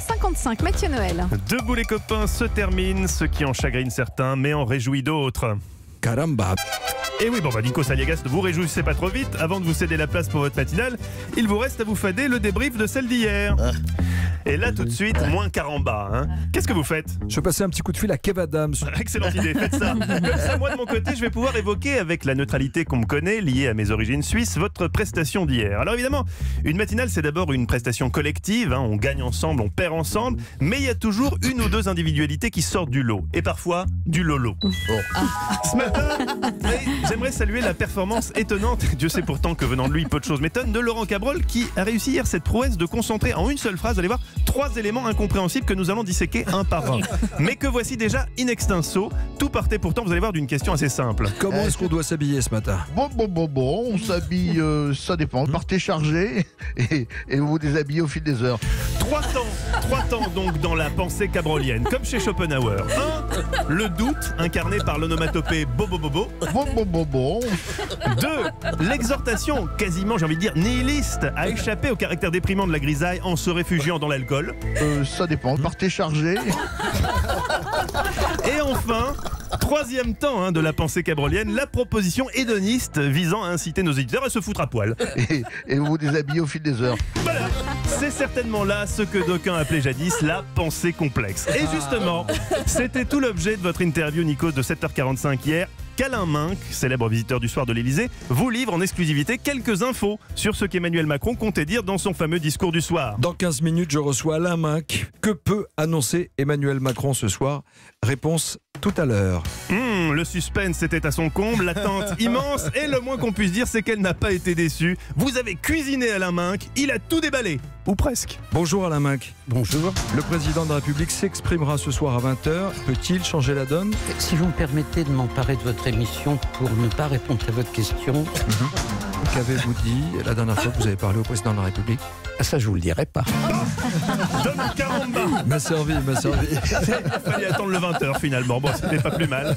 18h55. Mathieu Noël. Debout les copains se termine, ce qui en chagrine certains, mais en réjouit d'autres. Caramba. Et oui, Nico Saliagas, ne vous réjouissez pas trop vite. Avant de vous céder la place pour votre matinale, il vous reste à vous fader le débrief de celle d'hier. Et là, tout de suite, moins caramba. Hein. Qu'est-ce que vous faites? Je vais passer un petit coup de fil à Kev Adams. Excellente idée, faites ça. Comme ça, moi de mon côté, je vais pouvoir évoquer avec la neutralité qu'on me connaît, liée à mes origines suisses, votre prestation d'hier. Alors évidemment, une matinale, c'est d'abord une prestation collective. Hein. On gagne ensemble, on perd ensemble. Mais il y a toujours une ou deux individualités qui sortent du lot. Et parfois, du lolo. Ce matin, j'aimerais saluer la performance étonnante, Dieu sait pourtant que venant de lui, peu de choses m'étonnent, de Laurent Cabrol qui a réussi hier cette prouesse de concentrer en une seule phrase, allez voir, 3 éléments incompréhensibles que nous allons disséquer un par un. Mais que voici déjà in extenso. Tout partait pourtant, vous allez voir, d'une question assez simple. Comment est-ce qu'on doit s'habiller ce matin? Bon, on s'habille, ça dépend. Partez chargé et vous vous déshabillez au fil des heures. 3 temps donc dans la pensée cabrolienne, comme chez Schopenhauer. 1. Le doute, incarné par l'onomatopée bobo. Bon. 2. L'exhortation, quasiment j'ai envie de dire nihiliste, à échapper au caractère déprimant de la grisaille en se réfugiant dans l'alcool. Ça dépend. Partez chargé. Et enfin, 3e temps de la pensée cabrolienne, la proposition hédoniste visant à inciter nos éditeurs à se foutre à poil. Et vous vous déshabillez au fil des heures. Voilà, c'est certainement là ce que d'aucuns appelaient jadis la pensée complexe. Et justement, c'était tout l'objet de votre interview, Nikos, de 7h45 hier. Qu'Alain Minc, célèbre visiteur du soir de l'Élysée, vous livre en exclusivité quelques infos sur ce qu'Emmanuel Macron comptait dire dans son fameux discours du soir. Dans 15 minutes, je reçois Alain Minc. Que peut annoncer Emmanuel Macron ce soir? Réponse tout à l'heure. Le suspense était à son comble, l'attente immense, et le moins qu'on puisse dire, c'est qu'elle n'a pas été déçue. Vous avez cuisiné Alain Minc, il a tout déballé, ou presque. Bonjour Alain Minc. Bonjour. Le président de la République s'exprimera ce soir à 20h. Peut-il changer la donne? Si vous me permettez de m'emparer de votre émission pour ne pas répondre à votre question. Qu'avez-vous dit la dernière fois que vous avez parlé au président de la République? Ça, je vous le dirai pas. Donne caramba. M'a servi. Il fallait attendre le 20h finalement, bon c'était pas plus mal.